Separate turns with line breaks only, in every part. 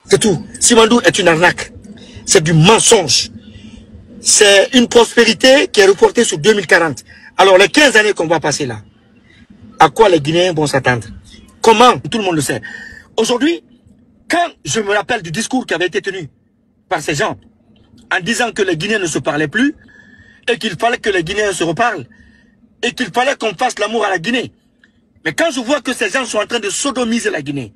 C'est tout. Simandou est une arnaque. C'est du mensonge. C'est une prospérité qui est reportée sur 2040. Alors, les 15 années qu'on va passer là, à quoi les Guinéens vont s'attendre? Comment? Tout le monde le sait. Aujourd'hui, quand je me rappelle du discours qui avait été tenu par ces gens, en disant que les Guinéens ne se parlaient plus, et qu'il fallait que les Guinéens se reparlent, et qu'il fallait qu'on fasse l'amour à la Guinée. Mais quand je vois que ces gens sont en train de sodomiser la Guinée,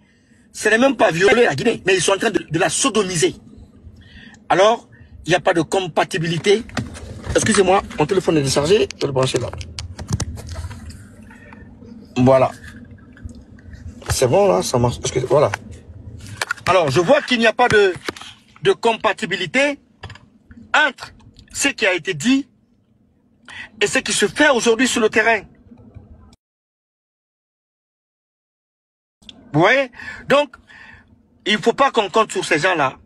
ce n'est même pas violer la Guinée, mais ils sont en train de la sodomiser. Alors, il n'y a pas de compatibilité. Excusez-moi, mon téléphone est déchargé, je vais le brancher là. Voilà. C'est bon là, ça marche. Voilà. Alors, je vois qu'il n'y a pas de compatibilité entre ce qui a été dit et ce qui se fait aujourd'hui sur le terrain. Vous voyez? Donc, il ne faut pas qu'on compte sur ces gens-là.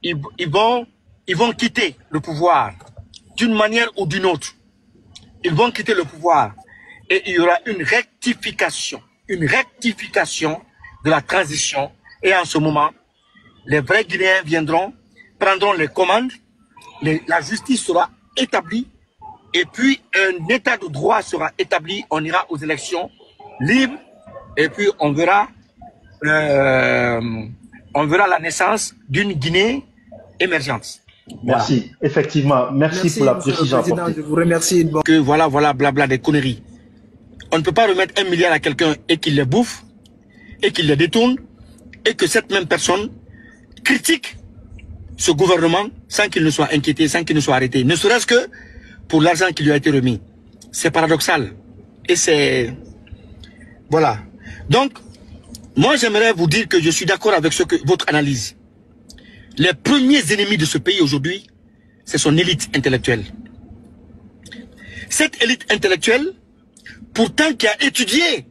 Ils vont quitter le pouvoir d'une manière ou d'une autre. Ils vont quitter le pouvoir et il y aura une rectification de la transition. Et en ce moment, les vrais Guinéens viendront, prendront les commandes, la justice sera établie et puis un état de droit sera établi. On ira aux élections libres et puis on verra la naissance d'une Guinée émergente.
Merci. Voilà. Effectivement, merci pour la précision.
Je vous remercie.
Que voilà, blabla, des conneries. On ne peut pas remettre 1 milliard à quelqu'un et qu'il les bouffe, et qu'il les détourne, et que cette même personne critique ce gouvernement sans qu'il ne soit inquiété, sans qu'il ne soit arrêté. Ne serait-ce que pour l'argent qui lui a été remis. C'est paradoxal. Et c'est... Voilà. Donc, moi j'aimerais vous dire que je suis d'accord avec votre analyse. Les premiers ennemis de ce pays aujourd'hui, c'est son élite intellectuelle. Cette élite intellectuelle, pourtant qui a étudié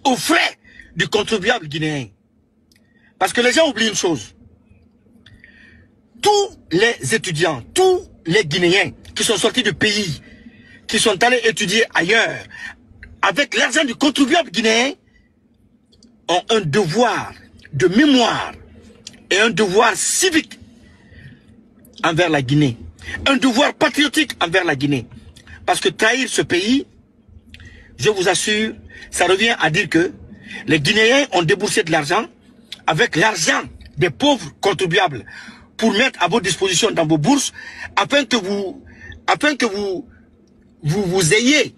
aux frais du contribuable guinéen. Parce que les gens oublient une chose. Tous les étudiants, tous les Guinéens qui sont sortis du pays, qui sont allés étudier ailleurs, avec l'argent du contribuable guinéen, ont un devoir de mémoire et un devoir civique envers la Guinée. Un devoir patriotique envers la Guinée. Parce que trahir ce pays, je vous assure, ça revient à dire que les Guinéens ont déboursé de l'argent avec l'argent des pauvres contribuables pour mettre à votre disposition dans vos bourses afin que vous ayez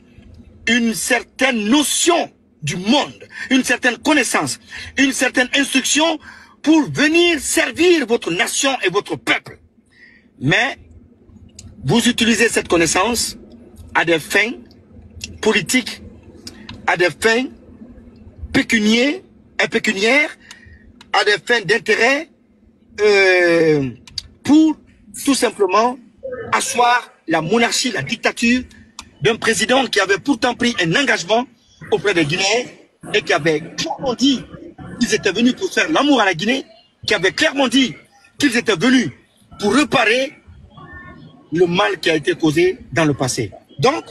une certaine notion du monde, une certaine connaissance, une certaine instruction pour venir servir votre nation et votre peuple. Mais vous utilisez cette connaissance à des fins politiques, à des fins pécuniaires, à des fins d'intérêt, pour tout simplement asseoir la monarchie, la dictature d'un président qui avait pourtant pris un engagement auprès des Guinéens et qui avait clairement dit qu'ils étaient venus pour faire l'amour à la Guinée, qui avait clairement dit qu'ils étaient venus pour réparer le mal qui a été causé dans le passé. Donc,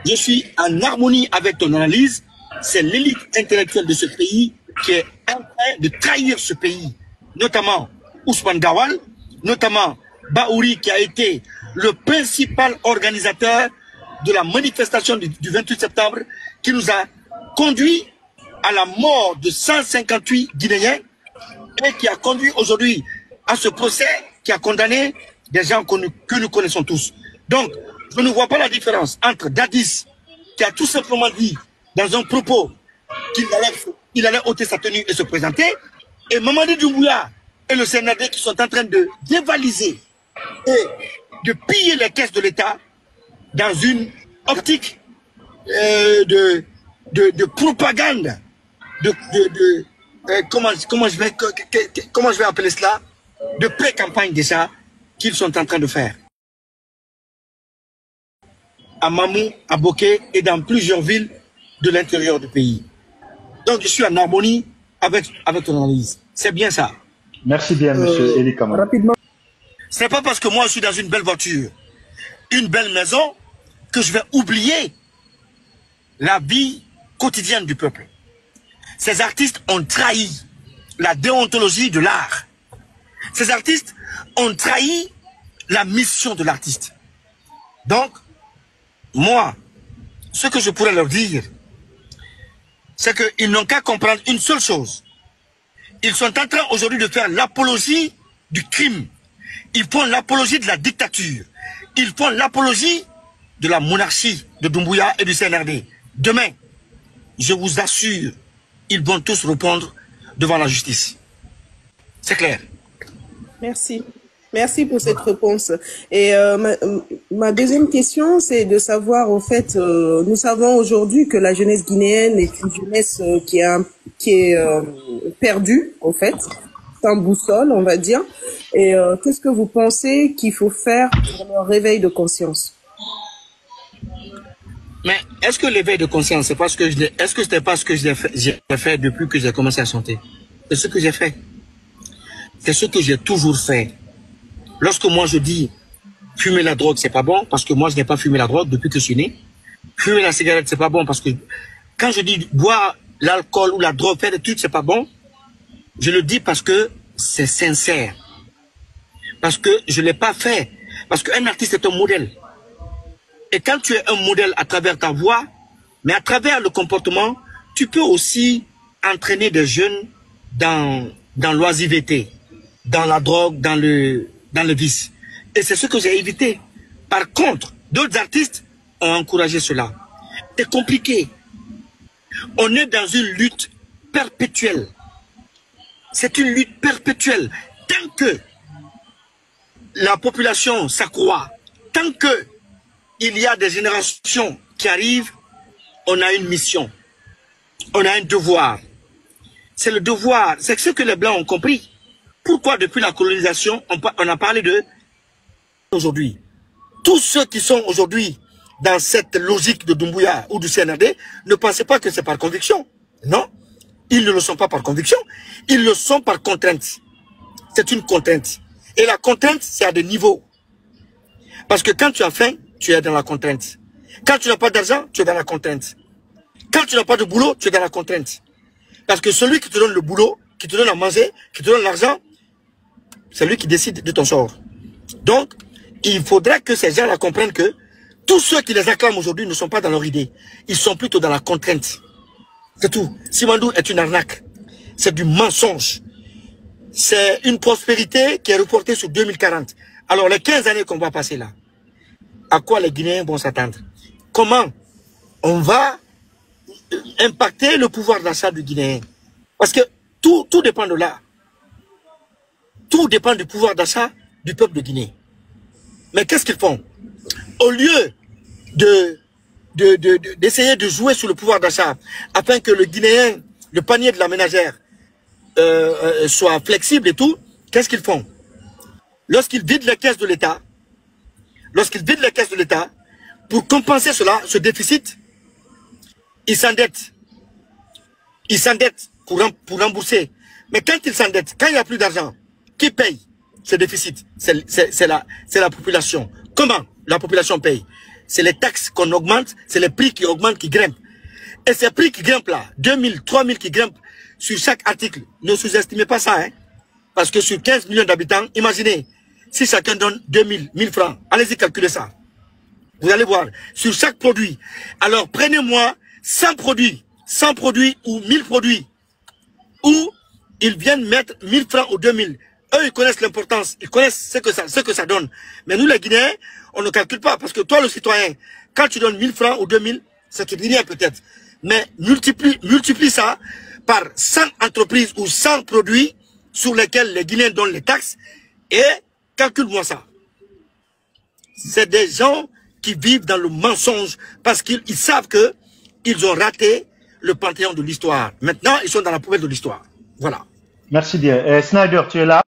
je suis en harmonie avec ton analyse. C'est l'élite intellectuelle de ce pays qui est en train de trahir ce pays, notamment Ousmane Gawal, notamment Baouri qui a été le principal organisateur de la manifestation du 28 septembre qui nous a conduit à la mort de 158 Guinéens et qui a conduit aujourd'hui à ce procès qui a condamné des gens que nous connaissons tous. Donc, je ne vois pas la différence entre Dadis qui a tout simplement dit dans un propos qu'il allait ôter sa tenue et se présenter, et Mamadi Doumbouya et le CNRD qui sont en train de dévaliser et de piller les caisses de l'État dans une optique de propagande, comment je vais appeler cela, de pré-campagne déjà qu'ils sont en train de faire. À Mamou, à Boké et dans plusieurs villes de l'intérieur du pays. Donc je suis en harmonie avec ton analyse. C'est bien ça.
Merci bien, monsieur Eli Kamara.
Rapidement.
C'est pas parce que moi je suis dans une belle voiture, une belle maison, que je vais oublier la vie quotidienne du peuple. Ces artistes ont trahi la déontologie de l'art. Ces artistes ont trahi la mission de l'artiste. Donc, moi, ce que je pourrais leur dire, c'est qu'ils n'ont qu'à comprendre une seule chose. Ils sont en train aujourd'hui de faire l'apologie du crime. Ils font l'apologie de la dictature. Ils font l'apologie de la monarchie de Doumbouya et du CNRD. Demain, je vous assure, ils vont tous répondre devant la justice. C'est clair.
Merci. Merci pour cette réponse. Et ma deuxième question, c'est de savoir, au fait, nous savons aujourd'hui que la jeunesse guinéenne est une jeunesse qui est perdue, en fait, sans boussole, on va dire. Et qu'est-ce que vous pensez qu'il faut faire pour leur réveil de conscience?
Mais est-ce que l'éveil de conscience, c'est pas ce que est-ce que c'était pas ce que j'ai fait depuis que j'ai commencé à chanter? C'est ce que j'ai fait. C'est ce que j'ai toujours fait. Lorsque moi je dis fumer la drogue, c'est pas bon, parce que moi je n'ai pas fumé la drogue depuis que je suis né. Fumer la cigarette, c'est pas bon, parce que quand je dis boire l'alcool ou la drogue, faire des trucs, c'est pas bon, je le dis parce que c'est sincère. Parce que je ne l'ai pas fait. Parce qu'un artiste est un modèle. Et quand tu es un modèle à travers ta voix, mais à travers le comportement, tu peux aussi entraîner des jeunes dans l'oisiveté, dans la drogue, dans le vice. Et c'est ce que j'ai évité. Par contre, d'autres artistes ont encouragé cela. C'est compliqué. On est dans une lutte perpétuelle. C'est une lutte perpétuelle. Tant que la population s'accroît, tant que il y a des générations qui arrivent, on a une mission. On a un devoir. C'est le devoir. C'est ce que les Blancs ont compris. Pourquoi depuis la colonisation, on a parlé de aujourd'hui. Tous ceux qui sont aujourd'hui dans cette logique de Doumbouya ou du CNRD ne pensez pas que c'est par conviction. Non, ils ne le sont pas par conviction. Ils le sont par contrainte. C'est une contrainte. Et la contrainte, c'est à des niveaux. Parce que quand tu as faim, tu es dans la contrainte. Quand tu n'as pas d'argent, tu es dans la contrainte. Quand tu n'as pas de boulot, tu es dans la contrainte. Parce que celui qui te donne le boulot, qui te donne à manger, qui te donne l'argent, c'est lui qui décide de ton sort. Donc, il faudra que ces gens-là comprennent que tous ceux qui les acclament aujourd'hui ne sont pas dans leur idée. Ils sont plutôt dans la contrainte. C'est tout. Simandou est une arnaque. C'est du mensonge. C'est une prospérité qui est reportée sur 2040. Alors, les 15 années qu'on va passer là, à quoi les Guinéens vont s'attendre? Comment on va impacter le pouvoir d'achat du Guinéen? Parce que tout dépend de là. Tout dépend du pouvoir d'achat du peuple de Guinée. Mais qu'est-ce qu'ils font? Au lieu d'essayer de jouer sur le pouvoir d'achat afin que le Guinéen, le panier de la ménagère, soit flexible et tout, qu'est-ce qu'ils font? Lorsqu'ils vident les caisses de l'État, pour compenser cela, ce déficit, ils s'endettent. Ils s'endettent pour rembourser. Mais quand ils s'endettent, quand il n'y a plus d'argent, qui paye ce déficit? C'est la population. Comment la population paye? C'est les taxes qu'on augmente, c'est les prix qui augmentent, qui grimpent. Et ces prix qui grimpent là, 2000, 3000 qui grimpent sur chaque article, ne sous-estimez pas ça, hein. Parce que sur 15 millions d'habitants, imaginez, si chacun donne 2000, 1000 francs, allez-y calculer ça. Vous allez voir, sur chaque produit. Alors prenez-moi 100 produits ou 1000 produits, où ils viennent mettre 1000 francs ou 2000. Eux, ils connaissent l'importance, ils connaissent ce que ça donne. Mais nous, les Guinéens, on ne calcule pas. Parce que toi, le citoyen, quand tu donnes 1000 francs ou 2000, ça te dit rien peut-être. Mais multiplie ça par 100 entreprises ou 100 produits sur lesquels les Guinéens donnent les taxes et calcule-moi ça. C'est des gens qui vivent dans le mensonge parce qu'ils savent que ils ont raté le panthéon de l'histoire. Maintenant, ils sont dans la poubelle de l'histoire. Voilà.
Merci bien. Snyder, tu es là?